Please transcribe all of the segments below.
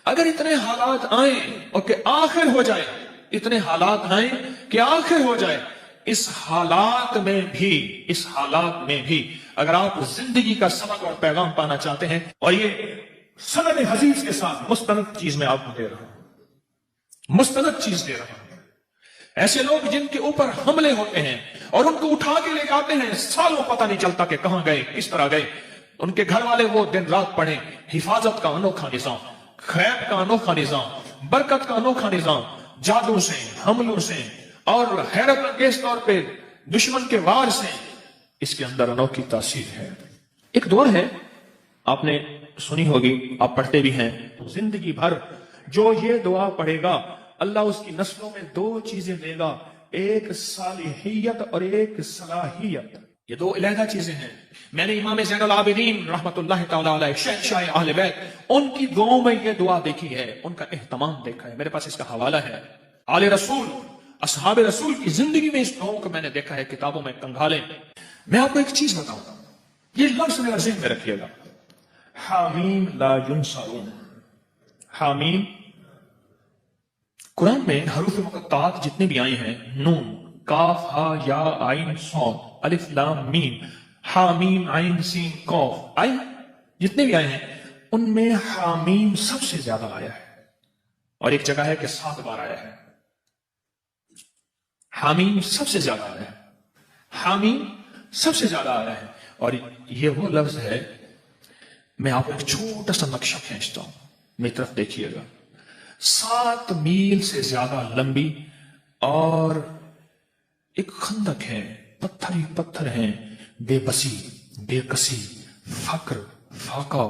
اگر اتنے حالات آئیں اور کہ آخر ہو جائے، اتنے حالات آئیں کہ آخر ہو جائے، اس حالات میں بھی اگر آپ زندگی کا سبق اور پیغام پانا چاہتے ہیں، اور یہ سند حدیث کے ساتھ مستند چیز میں آپ کو دے رہا ہوں، مستند چیز دے رہا ہوں۔ ایسے لوگ جن کے اوپر حملے ہوتے ہیں اور ان کو اٹھا کے لے جاتے ہیں، سالوں پتہ نہیں چلتا کہ کہاں گئے، کس طرح گئے، ان کے گھر والے وہ دن رات پڑھیں، حفاظت کا انوکھا نظام، خیر کا انوکھا نظام، برکت کا انوکھا نظام، جادو سے، حملوں سے اور حیرت انگیز طور پہ دشمن کے وار سے، اس کے اندر انوکھی تاثیر ہے۔ ایک دعا ہے، آپ نے سنی ہوگی، آپ پڑھتے بھی ہیں، زندگی بھر جو یہ دعا پڑھے گا اللہ اس کی نسلوں میں دو چیزیں دے گا، ایک صالحیت اور ایک صلاحیت۔ یہ دو علیحدہ چیزیں ہیں۔ میں نے امام زین العابدین رحمت اللہ تعالی علیہ شہنشاہ اہل بیت، ان کی دعاؤں میں یہ دعا دیکھی ہے، ان کا اہتمام دیکھا ہے، میرے پاس اس کا حوالہ ہے۔ آل رسول، اصحاب رسول کی زندگی میں اس دعاؤں کو میں نے دیکھا ہے، کتابوں میں کنگھالے۔ میں آپ کو ایک چیز بتاؤں، یہ لفظ میرا ذہن میں رکھیے گا، حامیم لا ینصرون۔ حامیم، قرآن میں حروف مقطعات جتنے بھی آئے ہیں، نون، کاف، ہا، یا، عین، صاد، الف، لام، میم، حامیم، عین، سین، قاف، آئے جتنے بھی آئے ہیں، ان میں حامیم سب سے زیادہ آیا ہے، اور ایک جگہ ہے کہ 7 بار آیا ہے۔ حامیم سب سے زیادہ آیا ہے، حامیم سب سے زیادہ آیا ہے، اور یہ وہ لفظ ہے۔ میں آپ کو ایک چھوٹا سا نقشہ کھینچتا ہوں، میری طرف دیکھیے گا۔ 7 میل سے زیادہ لمبی اور ایک خندق ہے، پتھر ہی پتھر ہیں، بے بسی، بے کسی، فقر، فاقہ،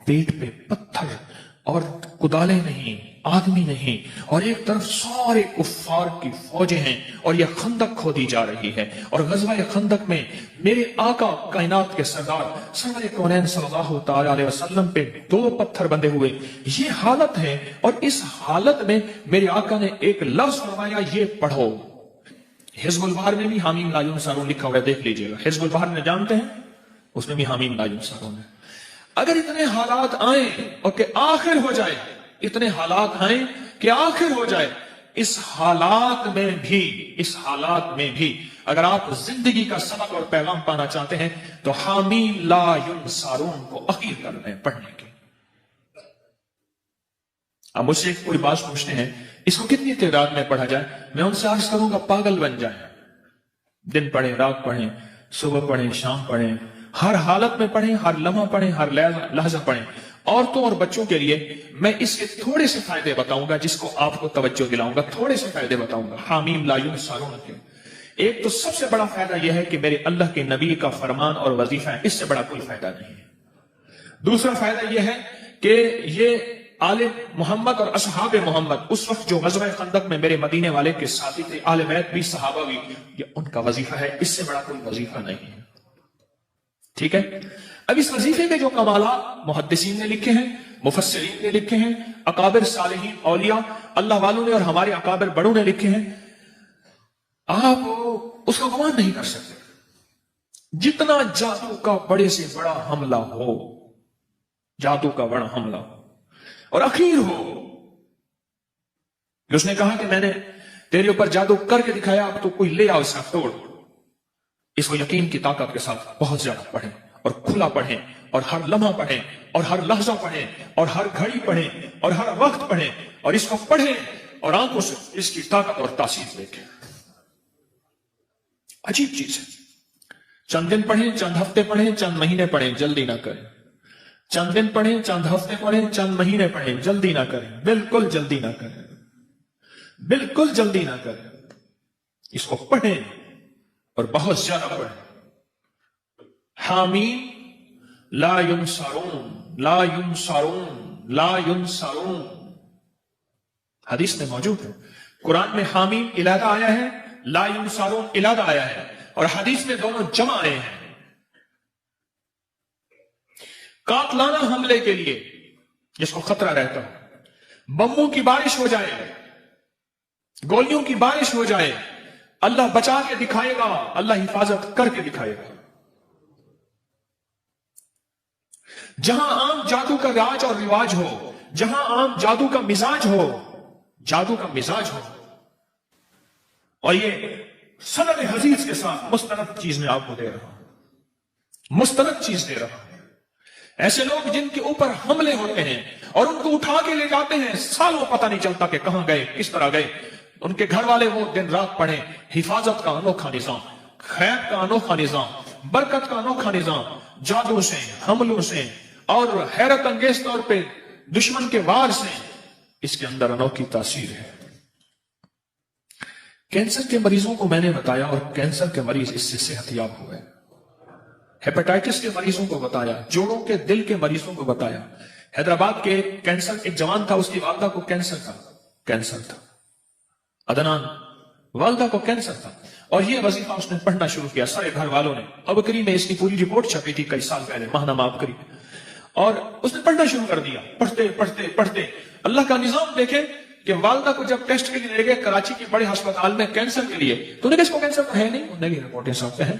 پیٹ پہ پتھر اور کدالیں نہیں، آدمی نہیں، اور ایک طرف سارے کفار کی فوجیں ہیں، اور یہ خندق کھودی جا رہی ہے، اور غزوہ خندق میں میرے آقا کائنات کے سردار سرور کونین صلی اللہ تعالی علیہ وسلم پہ 2 پتھر بندے ہوئے، یہ حالت ہے، اور اس حالت میں میرے آقا نے ایک لفظ فرمایا، یہ پڑھو۔ حزب البحر میں بھی حامیم لا ینصرون لکھا ہوا ہے، دیکھ لیجئے گا، حزب البحر میں جانتے ہیں، اس میں بھی حامیم لا ینصرون ہے۔ اگر اتنے حالات آئیں اور کہ آخر ہو جائے، اتنے حالات آئیں کہ آخر ہو جائے، اس حالات میں بھی اگر آپ زندگی کا سبق اور پیغام پانا چاہتے ہیں تو حامیم لا ینصرون کو اخیر کر رہے ہیں پڑھنے کے۔ اب مجھ سے کوئی بات پوچھتے ہیں، اس کو کتنی تعداد میں پڑھا جائے؟ میں ان سے عرض کروں گا پاگل بن جائیں، دن پڑھیں، رات پڑھیں، صبح پڑھیں، شام پڑھیں، ہر حالت میں پڑھیں، ہر لمحہ پڑھیں، ہر لحظہ پڑھیں۔ عورتوں اور بچوں کے لیے میں اس کے تھوڑے سے فائدے بتاؤں گا، جس کو آپ کو توجہ دلاؤں گا، تھوڑے سے فائدے بتاؤں گا حامیم لا ینصرون کے۔ ایک تو سب سے بڑا فائدہ یہ ہے کہ میرے اللہ کے نبی کا فرمان اور وظیفہ ہے، اس سے بڑا کوئی فائدہ نہیں ہے۔ دوسرا فائدہ یہ ہے کہ یہ آل محمد اور اصحاب محمد اس وقت جو غزوہ خندق میں میرے مدینے والے کے ساتھی تھے، آل بیت بھی، صحابہ بھی، یہ ان کا وظیفہ ہے، اس سے بڑا کوئی وظیفہ نہیں ہے۔ ٹھیک ہے؟ اب اس وظیفے کے جو کمالات محدثین نے لکھے ہیں، مفسرین نے لکھے ہیں، اکابر صالحین اولیاء اللہ والوں نے اور ہمارے اکابر بڑوں نے لکھے ہیں، آپ اس کا گمان نہیں کر سکتے۔ جتنا جادو کا بڑے سے بڑا حملہ ہو، جادو کا بڑا حملہ ہو اور اخیر ہو کہ اس نے کہا کہ میں نے تیرے اوپر جادو کر کے دکھایا، اب تو کوئی لے آؤ اس کا توڑ، اس کو یقین کی طاقت کے ساتھ بہت زیادہ پڑھیں اور کھلا پڑھیں اور ہر لمحہ پڑھیں اور ہر لحظہ پڑھیں اور ہر گھڑی پڑھیں اور ہر وقت پڑھیں اور اس کو پڑھیں اور آنکھوں سے اس کی طاقت اور تاثیر دیکھیں۔ عجیب چیز ہے۔ چند دن پڑھیں، چند ہفتے پڑھیں، چند مہینے پڑھیں، جلدی نہ کریں۔ چند دن پڑھیں، چند ہفتے پڑھیں، چند مہینے پڑھیں، جلدی نہ کریں، بالکل جلدی نہ کریں، بالکل جلدی نہ کریں۔ اس کو پڑھیں اور بہت زیادہ پڑھیں۔ حامیم لا ینصرون، لا ینصرون، لا ینصرون، حدیث میں موجود ہے۔ قرآن میں حامیم علیحدہ آیا ہے، لا ینصرون علیحدہ آیا ہے، اور حدیث میں دونوں جمع آئے ہیں۔ قاتلانہ حملے کے لیے جس کو خطرہ رہتا ہو، بموں کی بارش ہو جائے، گولیوں کی بارش ہو جائے، اللہ بچا کے دکھائے گا، اللہ حفاظت کر کے دکھائے گا۔ جہاں عام جادو کا راج اور رواج ہو، جہاں عام جادو کا مزاج ہو، جادو کا مزاج ہو، اور یہ سند حدیث کے ساتھ مستند چیز میں آپ کو دے رہا ہوں، مستند چیز دے رہا ہوں۔ ایسے لوگ جن کے اوپر حملے ہوتے ہیں اور ان کو اٹھا کے لے جاتے ہیں، سالوں پتہ نہیں چلتا کہ کہاں گئے، کس طرح گئے، ان کے گھر والے وہ دن رات پڑھیں، حفاظت کا انوکھا نظام، خیر کا انوکھا نظام، برکت کا انوکھا نظام، جادو سے، حملوں سے اور حیرت انگیز طور پہ دشمن کے وار سے، اس کے اندر انوکھی تاثیر ہے۔ کینسر کے مریضوں کو میں نے بتایا اور کینسر کے مریض اس سے صحت یاب ہوئے، ہیپاٹائٹس کے مریضوں کو بتایا، جوڑوں کے دل کے مریضوں کو بتایا۔ حیدرآباد کے کینسر ایک جوان تھا، اس کی والدہ کو کینسر تھا، عدنان، والدہ کو کینسر تھا، اور یہ وظیفہ اس نے پڑھنا شروع کیا سارے گھر والوں نے۔ ابکری میں اس کی پوری رپورٹ چھپی تھی کئی سال پہلے، ماہنامہ ابکری، اور اس نے پڑھنا شروع کر دیا، پڑھتے پڑھتے پڑھتے اللہ کا نظام دیکھیں کہ والدہ کو جب ٹیسٹ کے لیے لے گئے کراچی کے بڑے ہسپتال میں کینسر کے لیے، تو انہیں کہ اس کو کینسر ہے نہیں، انہوں نے رپورٹیں صاحب پہ ہیں،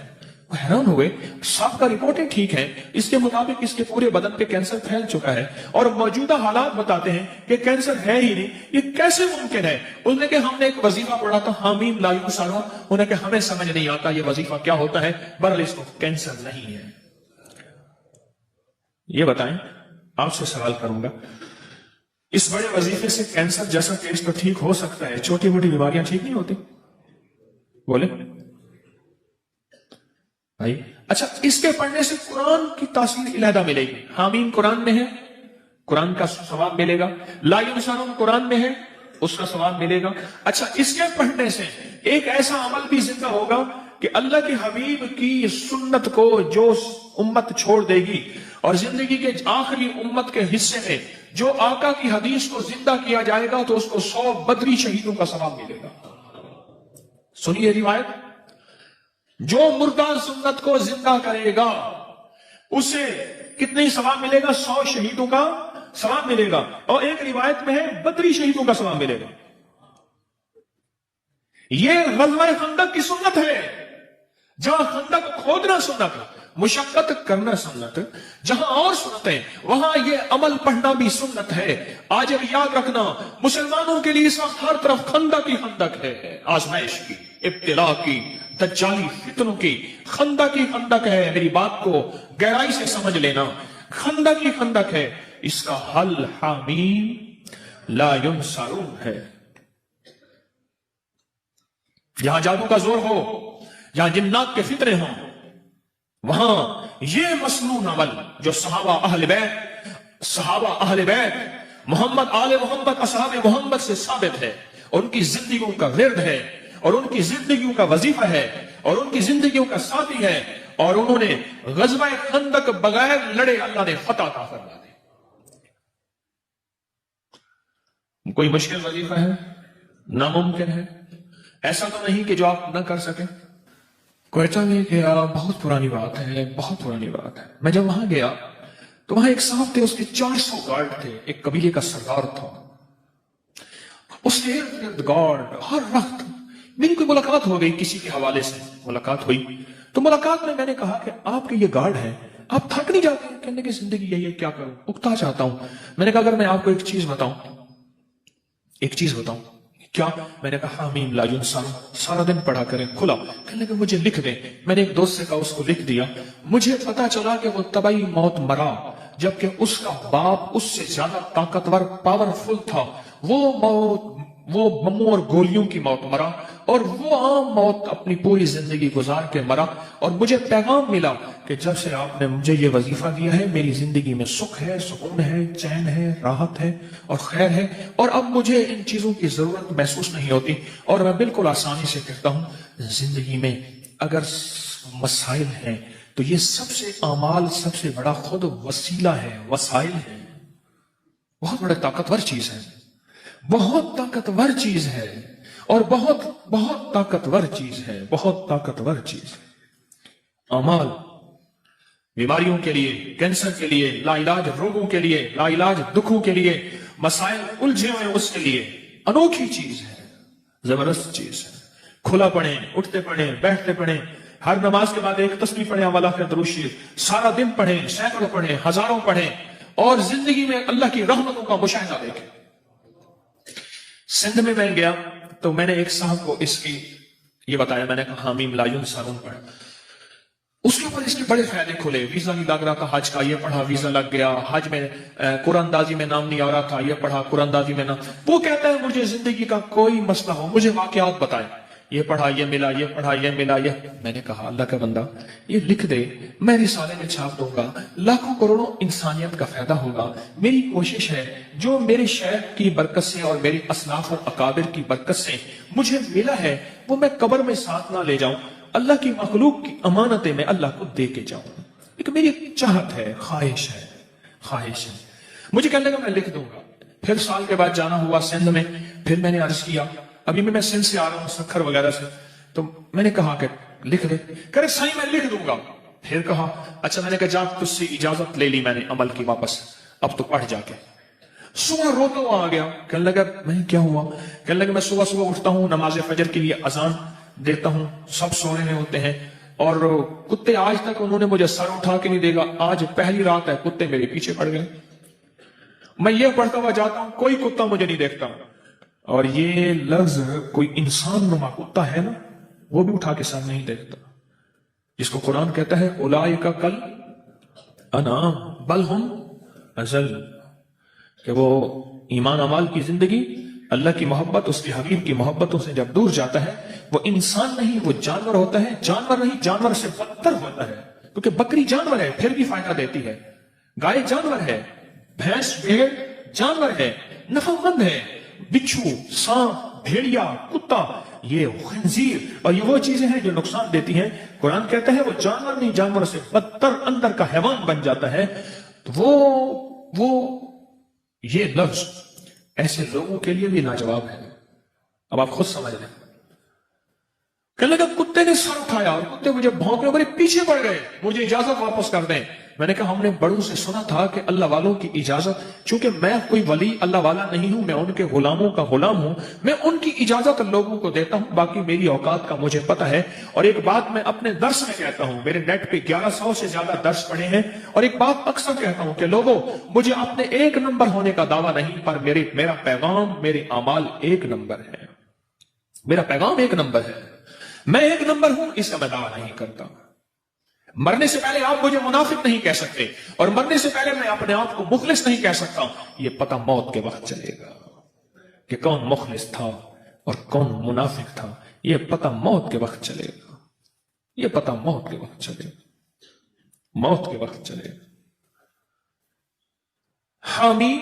وہ حیران ہوئے، صاحب کا رپورٹیں ٹھیک ہیں، اس کے مطابق اس کے پورے بدن پہ کینسر پھیل چکا ہے، اور موجودہ حالات بتاتے ہیں کہ کینسر ہے ہی نہیں، یہ کیسے ممکن ہے؟ انہوں نے کہ ہم نے ایک وظیفہ پڑھا تھا، حامیم لا یوسارون، انہوں نے کہ ہمیں سمجھ نہیں آتا یہ وظیفہ کیا ہوتا ہے، برل اس کو کینسر نہیں ہے۔ یہ بتائیں، آپ سے سوال کروں گا، اس بڑے وظیفے سے کینسر جیسا کیس تو ٹھیک ہو سکتا ہے، چھوٹی موٹی بیماریاں ٹھیک نہیں ہوتی؟ بولے بھائی، اچھا اس کے پڑھنے سے قرآن کی تاثیر علیحدہ ملے گی، حامیم قرآن میں ہے، قرآن کا ثواب ملے گا، لا ینسرون قرآن میں ہے، اس کا ثواب ملے گا۔ اچھا اس کے پڑھنے سے ایک ایسا عمل بھی زندہ ہوگا کہ اللہ کے حبیب کی سنت کو جو امت چھوڑ دے گی اور زندگی کے آخری امت کے حصے میں جو آقا کی حدیث کو زندہ کیا جائے گا تو اس کو 100 بدری شہیدوں کا ثواب ملے گا۔ سنیے روایت، جو مردہ سنت کو زندہ کرے گا اسے کتنی ثواب ملے گا؟ 100 شہیدوں کا ثواب ملے گا، اور ایک روایت میں ہے بدری شہیدوں کا ثواب ملے گا۔ یہ غزوہ خندق کی سنت ہے، جہاں خندق کھودنا سنت، مشقت کرنا سنت، جہاں اور سنتیں وہاں یہ عمل پڑھنا بھی سنت ہے۔ آج اب یاد رکھنا، مسلمانوں کے لیے اس وقت ہر طرف خندق ہی خندق ہے، آزمائش کی، ابتلا کی، دجالی فتنوں کی، خندق ہی خندق ہے۔ میری بات کو گہرائی سے سمجھ لینا، خندق ہی خندق ہے، اس کا حل حامیم لا ینصرون ہے۔ جہاں جادو کا زور ہو، جہاں جنات کے فتنے ہوں، وہاں یہ مسنون عمل جو صحابہ اہل بیت محمد آل محمد اصحاب محمد سے ثابت ہے، اور ان کی زندگیوں کا ورد ہے، اور ان کی زندگیوں کا وظیفہ ہے، اور ان کی زندگیوں کا ساتھی ہے، اور انہوں نے غزوہ خندق بغیر لڑے اللہ نے فتح عطا فرما دی۔ کوئی مشکل وظیفہ ہے؟ ناممکن ہے؟ ایسا تو نہیں کہ جو آپ نہ کر سکیں۔ کوئٹہ میں گیا، بہت پرانی بات ہے، بہت پرانی بات ہے، میں جب وہاں گیا تو وہاں ایک صاحب تھے، اس کے 400 گارڈ تھے، ایک قبیلے کا سردار تھا، اس کے ارد گرد گارڈ، ہر وقت میری کوئی ملاقات ہو گئی، کسی کے حوالے سے ملاقات ہوئی، تو ملاقات میں نے کہا کہ آپ کے یہ گارڈ ہیں، آپ تھک نہیں جاتے؟ کہنے کی زندگی یہی ہے، کیا کروں، اکتا چاہتا ہوں۔ میں نے کہا اگر میں آپ کو ایک چیز بتاؤں، کیا؟ میں نے کہا حامیم لا ینصرون، سارا دن پڑھا کریں، کھلا۔ کہنے لگے مجھے لکھ دیں۔ میں نے ایک دوست سے کہا، اس کو لکھ دیا۔ مجھے پتا چلا کہ وہ طبعی موت مرا، جبکہ اس کا باپ اس سے زیادہ طاقتور، پاورفل تھا، وہ بموں اور گولیوں کی موت مرا، اور وہ عام موت اپنی پوری زندگی گزار کے مرا۔ اور مجھے پیغام ملا کہ جب سے آپ نے مجھے یہ وظیفہ دیا ہے، میری زندگی میں سکھ ہے، سکون ہے، چین ہے، راحت ہے اور خیر ہے، اور اب مجھے ان چیزوں کی ضرورت محسوس نہیں ہوتی، اور میں بالکل آسانی سے کہتا ہوں زندگی میں اگر مسائل ہیں تو یہ سب سے اعمال سب سے بڑا خود وسیلہ ہے، وسائل ہے، بہت بڑا طاقتور چیز ہے، بہت طاقتور چیز ہے، اور بہت طاقتور چیز ہے، بہت طاقتور چیز ہے۔ اعمال بیماریوں کے لیے، کینسر کے لیے، لا علاج روگوں کے لیے، لا علاج دکھوں کے لیے، مسائل الجھے ہوئے اس کے لیے انوکھی چیز ہے، زبردست چیز ہے۔ کھلا پڑھیں، اٹھتے پڑھیں، بیٹھتے پڑھیں، ہر نماز کے بعد ایک تسبیح پڑھیں، والا درود شریف، سارا دن پڑھیں، سینکڑوں پڑھیں، ہزاروں پڑھیں، اور زندگی میں اللہ کی رحمتوں کا مشاہدہ دیکھیں. سندھ میں گیا تو میں نے ایک صاحب کو اس کی یہ بتایا. میں نے کہا حامیم لا ینصرون پڑھ. اس کے اوپر اس کے بڑے فائدے کھلے. ویزا نہیں لگ رہا تھا حج کا، یہ پڑھا ویزا لگ گیا. حج میں قرآن اندازی میں نام نہیں آ رہا تھا، یہ پڑھا قرآن اندازی میں نام. وہ کہتا ہے مجھے زندگی کا کوئی مسئلہ ہو مجھے واقعات بتائیں، یہ پڑھا یہ ملا، یہ پڑھا یہ ملا یہ. میں نے کہا اللہ کا بندہ یہ لکھ دے، میں رسالے میں چھاپ دوں گا، لاکھوں کروڑوں انسانیت کا فائدہ ہوگا. میری کوشش ہے جو میرے شیخ کی برکت سے اور میری اسلاف اور اکابر کی برکت سے مجھے ملا ہے وہ میں قبر میں ساتھ نہ لے جاؤں، اللہ کی مخلوق کی امانتیں میں اللہ کو دے کے جاؤں. ایک میری چاہت ہے، خواہش ہے. مجھے کہنے لگا میں لکھ دوں گا. پھر سال کے بعد جانا ہوا سندھ میں. پھر میں نے عرض کیا ابھی میں سندھ سے آ رہا ہوں سکھر وغیرہ سے، تو میں نے کہا کہ لکھ دے. کہہ رہے صحیح میں لکھ دوں گا. پھر کہا اچھا. میں نے کہا جا تجھ سے اجازت لے لی میں نے عمل کی واپس، اب تو پڑھ جا کے. صبح روتا ہوا آ گیا. کہنے لگا میں کیا ہوا؟ کہنے لگا میں صبح اٹھتا ہوں، نماز فجر کے لیے اذان دیتا ہوں، سب سو رہے ہوتے ہیں، اور کتے آج تک انہوں نے مجھے سر اٹھا کے نہیں دیکھا. آج پہلی رات ہے کتے میرے پیچھے پڑ گئے. میں یہ پڑھتا ہوا جاتا ہوں، کوئی کتا مجھے نہیں دیکھتا. اور یہ لفظ کوئی انسان نما کتا ہے نا وہ بھی اٹھا کے سر نہیں دیکھتا، جس کو قرآن کہتا ہے اولئک کل انعام بل ہم اضل. کہ وہ ایمان اعمال کی زندگی، اللہ کی محبت، اس کے حبیب کی محبتوں سے جب دور جاتا ہے وہ انسان نہیں وہ جانور ہوتا ہے. جانور نہیں، جانور سے بدتر ہوتا ہے. کیونکہ بکری جانور ہے پھر بھی فائدہ دیتی ہے، گائے جانور ہے، بھینس بھیڑ جانور ہے، نفع مند ہے. بچھو، سانپ، بھیڑیا، کتا، یہ خنزیر اور یہ وہ چیزیں ہیں جو نقصان دیتی ہیں. قرآن کہتا ہے وہ جانور نہیں، جانور سے بدتر اندر کا حیوان بن جاتا ہے. تو وہ یہ لفظ ایسے لوگوں کے لیے بھی لاجواب ہے. اب آپ خود سمجھ لیں. کہنے لگا کتے نے سر اٹھایا اور کتے مجھے بھونکنے میرے پیچھے پڑ گئے، مجھے اجازت واپس کر دیں. میں نے کہا ہم نے بڑوں سے سنا تھا کہ اللہ والوں کی اجازت، چونکہ میں کوئی ولی اللہ والا نہیں ہوں، میں ان کے غلاموں کا غلام ہوں، میں ان کی اجازت لوگوں کو دیتا ہوں، باقی میری اوقات کا مجھے پتا ہے. اور ایک بات میں اپنے درس میں کہتا ہوں، میرے نیٹ پہ 1100 سے زیادہ درس پڑھے ہیں، اور ایک بات اکثر کہتا ہوں کہ لوگوں مجھے اپنے ایک نمبر ہونے کا دعویٰ نہیں، پر میرا پیغام، میرے اعمال ایک نمبر ہے. میرا پیغام ایک نمبر ہے، میں ایک نمبر ہوں، اس کا میں دعویٰ نہیں کرتا. مرنے سے پہلے آپ مجھے منافق نہیں کہہ سکتے، اور مرنے سے پہلے میں اپنے آپ کو مخلص نہیں کہہ سکتا. یہ پتہ موت کے وقت چلے گا کہ کون مخلص تھا اور کون منافق تھا. یہ پتہ موت کے وقت چلے گا. یہ پتہ موت کے وقت چلے گا. موت کے وقت چلے گا. حامی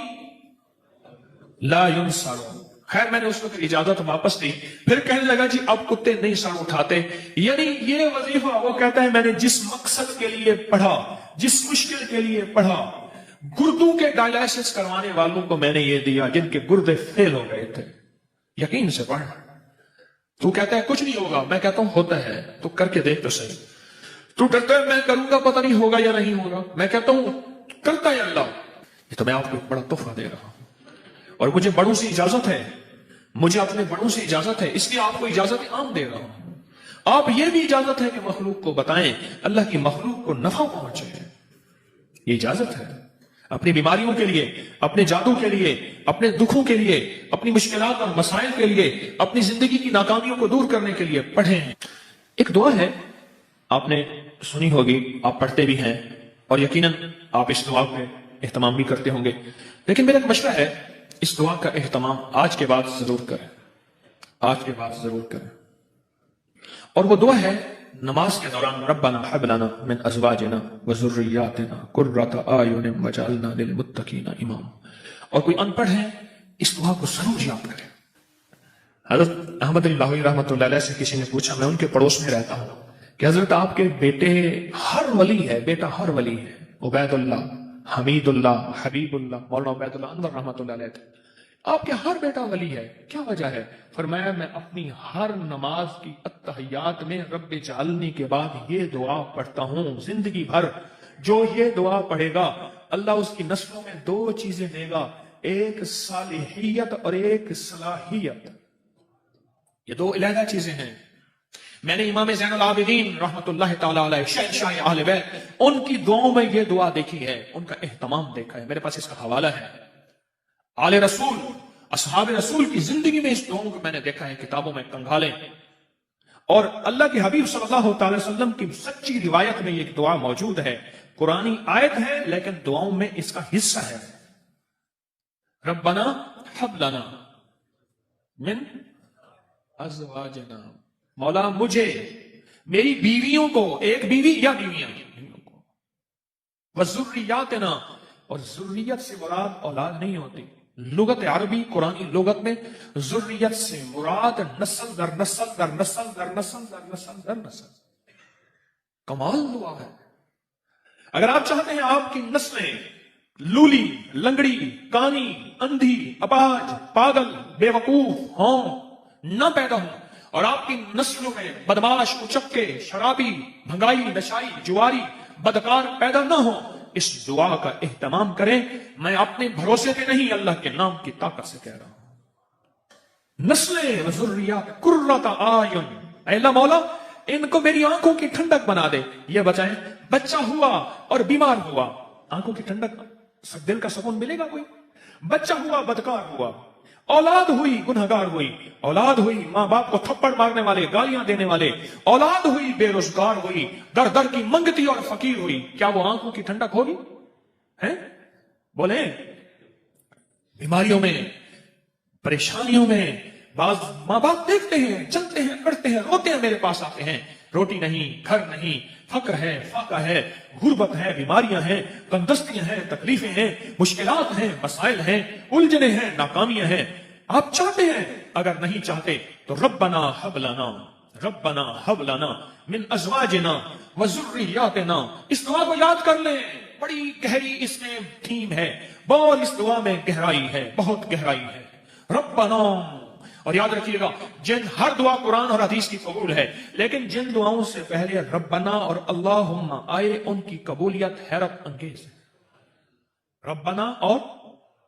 لا ینصرون. خیر میں نے اس وقت اجازت واپس دی. پھر کہنے لگا جی اب کتے نہیں سر اٹھاتے. یعنی یہ وظیفہ وہ کہتا ہے میں نے جس مقصد کے لیے پڑھا، جس مشکل کے لیے پڑھا، گردوں کے ڈائلائسس کروانے والوں کو میں نے یہ دیا جن کے گردے فیل ہو گئے تھے. یقین سے پڑھ. تو کہتا ہے کچھ نہیں ہوگا، میں کہتا ہوں ہوتا ہے، تو کر کے دیکھ تو صحیح. تو ڈرتا ہے میں کروں گا پتہ نہیں ہوگا یا نہیں ہوگا، میں کہتا ہوں کرتا ہے اللہ. یہ تو میں آپ کو ایک بڑا تحفہ دے رہا ہوں، اور مجھے بڑوں سے اجازت ہے، مجھے اپنے بڑوں سے اجازت ہے، اس لیے آپ کو اجازت عام دے رہا ہوں. آپ یہ بھی اجازت ہے کہ مخلوق کو بتائیں، اللہ کی مخلوق کو نفع پہنچے. یہ اجازت ہے. اپنی بیماریوں کے لیے، اپنے جادو کے لیے، اپنے دکھوں کے لیے، اپنی مشکلات اور مسائل کے لیے، اپنی زندگی کی ناکامیوں کو دور کرنے کے لیے پڑھیں. ایک دعا ہے آپ نے سنی ہوگی، آپ پڑھتے بھی ہیں، اور یقیناً آپ اس دعا پہ اہتمام بھی کرتے ہوں گے. لیکن میرا ایک مشورہ ہے اس دعا کا اہتمام آج کے بعد ضرور کریں. آج کے بعد ضرور کریں. اور وہ دعا ہے نماز کے دوران ربنا هب لنا من ازواجنا وذرياتنا قرة اعین واجعلنا للمتقین اماما. اور کوئی ان پڑھ ہے اس دعا کو ضرور یاد کریں. حضرت احمد علی لاہوری رحمۃ اللہ علیہ سے کسی نے پوچھا، میں ان کے پڑوس میں رہتا ہوں، کہ حضرت آپ کے بیٹے ہر ولی ہے، بیٹا ہر ولی ہے، عبید اللہ، حمید اللہ، حبیب اللہ، مولانا عبید اللہ انور رحمۃ اللہ علیہ تھے، آپ کے ہر بیٹا ولی ہے، کیا وجہ ہے؟ فرمایا میں اپنی ہر نماز کی اتحیات میں رب جعلنی کے بعد یہ دعا پڑھتا ہوں زندگی بھر. جو یہ دعا پڑھے گا اللہ اس کی نسلوں میں دو چیزیں دے گا، ایک صالحیت اور ایک صلاحیت. یہ دو علیحدہ چیزیں ہیں. میں نے امام زین العابدین رحمت اللہ تعالی علیہ شہنشاہ اہل بیت ان کی دعاؤں میں یہ دعا دیکھی ہے، ان کا اہتمام دیکھا ہے، میرے پاس اس کا حوالہ ہے۔ آل رسول، اصحاب رسول کی زندگی میں اس دعاؤں کو میں نے دیکھا ہے، کتابوں میں کنگھالیں، اور اللہ کے حبیب صلی اللہ تعالی وسلم کی سچی روایت میں یہ دعا موجود ہے، قرآنی آیت ہے لیکن دعاؤں میں اس کا حصہ ہے۔ ربنا حب لنا من ازواجنا، مولا مجھے، میری بیویوں کو، ایک بیوی یا بیویاں، وذریاتنا، اور ذریت سے مراد اولاد نہیں ہوتی، لغت عربی قرآنی لغت میں ذریت سے مراد نسل در نسل در نسل در نسل در نسل در نسل۔ کمال دعا ہے۔ اگر آپ چاہتے ہیں آپ کی نسلیں لولی، لنگڑی، کانی، اندھی، اپاہج، پاگل، بے وقوف ہوں، نہ پیدا ہوں، اور آپ کی نسلوں میں بدماش، اچکے، شرابی، بھنگائی، نشائی، جواری، بدکار پیدا نہ ہوں، اس دعا کا اہتمام کریں۔ میں اپنے بھروسے پہ نہیں، اللہ کے نام کی طاقت سے کہہ رہا ہوں۔ نسلیں و ذریات قرۃ اعین، اے اللہ مولا ان کو میری آنکھوں کی ٹھنڈک بنا دے۔ یہ بچائیں، بچہ ہوا اور بیمار ہوا، آنکھوں کی ٹھنڈک، دل کا سکون ملے گا کوئی؟ بچہ ہوا بدکار ہوا، اولاد ہوئی گنہگار ہوئی، اولاد ہوئی ماں باپ کو تھپڑ مارنے والے، گالیاں دینے والے، اولاد ہوئی بے روزگار ہوئی، در در کی منگتی اور فقیر ہوئی، کیا وہ آنکھوں کی ٹھنڈک ہوگی؟ ہیں بولیں؟ بیماریوں میں، پریشانیوں میں، بعض ماں باپ دیکھتے ہیں، چلتے ہیں، کرتے ہیں، روتے ہیں، میرے پاس آتے ہیں، روٹی نہیں، گھر نہیں، فقر ہے، فاقہ ہے، غربت ہے، بیماریاں ہیں، تندرستیاں ہیں، تکلیفیں ہیں، مشکلات ہیں، مسائل ہیں، الجھنیں ہیں، ناکامیاں ہیں۔ آپ چاہتے ہیں؟ اگر نہیں چاہتے تو ربنا حب لنا، ربنا حب لنا من ازواجنا وذریاتنا، اس دعا کو یاد کر لیں، بڑی گہری اس میں تھیم ہے، بہت اس دعا میں گہرائی ہے، بہت گہرائی ہے۔ ربنا، اور یاد رکھیے گا ہر دعا قرآن اور حدیث کی قبول ہے، لیکن جن دعاؤں سے پہلے ربنا اور اللہم آئے ان کی قبولیت حیرت انگیز ہے۔ ربنا اور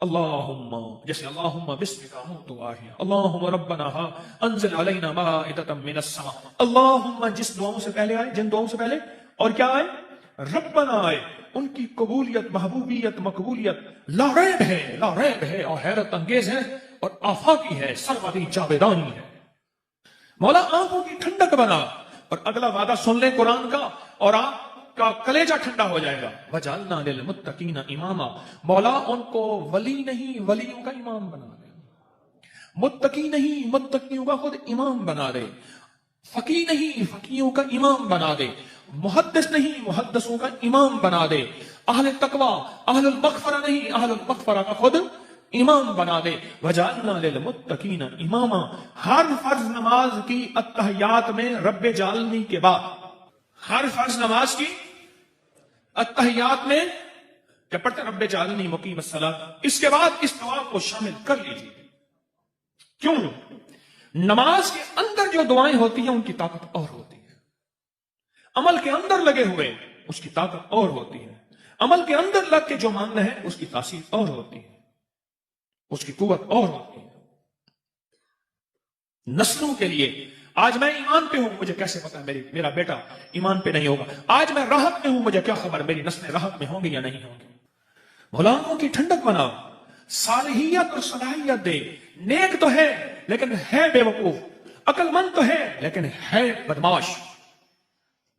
اللہم، جیسے اللہم بسمک اموت واحیا، اللہم ربنا انزل علینا مائدۃ من السماء، اللہم جس دعاؤں سے پہلے آئے، جن دعاؤں سے پہلے، اور کیا آئے؟ ربنا آئے، ان کی قبولیت، محبوبیت، مقبولیت لا ریب ہے، لا ریب ہے، اور حیرت انگیز ہے، اور آفاقی ہے، سرمدی جاویدانی ہے۔ مولا آنکھوں کی ٹھنڈک بنا، اور اگلا وعدہ سن لیں قرآن کا، اور آپ کا کلیجہ ٹھنڈا ہو جائے گا۔ وَجَعَلْنَا لِلْمُتَّقِينَ إِمَامًا، مولا ان کو ولی نہیں، ولیوں کا امام بنا دے، متقی نہیں، متقیوں کا خود امام بنا دے، فقی نہیں، فقیوں کا امام بنا دے، محدث نہیں، محدثوں کا امام بنا دے، اہل تقوی، اہل المغفرہ نہیں، اہل المغفرہ کا خود امام بنا دے۔ وَجَعَلْنَا لِلْمُتَّقِينَ إِمَامًا، ہر فرض نماز کی اتحیات میں رب جعلنی کے بعد، ہر فرض نماز کی اتحیات میں جب پڑھتے رب جعلنی مقیم الصلاۃ، اس کے بعد اس دعا کو شامل کر لیجیے۔ کیوں؟ نماز کے اندر جو دعائیں ہوتی ہیں ان کی طاقت اور ہوتی ہے، عمل کے اندر لگے ہوئے اس کی طاقت اور ہوتی ہے، عمل کے اندر لگ کے جو ماننا ہے اس کی تاثیر اور ہوتی ہے، اس کی قوت اور ہوتی ہے۔ نسلوں کے لیے، آج میں ایمان پہ ہوں، مجھے کیسے پتا ہے میرا بیٹا ایمان پہ نہیں ہوگا؟ آج میں راحت میں ہوں، مجھے کیا خبر میری نسلیں راحت میں ہوں گی یا نہیں ہوں گی؟ غلاموں کی ٹھنڈک بنا، صالحیت اور صلاحیت دے، نیک تو ہے لیکن ہے بے وقوف، عقل مند تو ہے لیکن ہے بدماش،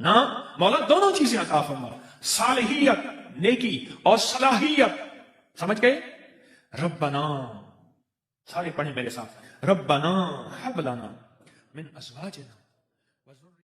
نہ مولا دونوں چیزیں عطا فرما، صالحیت نیکی اور صلاحیت، سمجھ گئے؟ ربنا، سارے پڑھیں میرے ساتھ، ربنا حب لنا من ازواجنا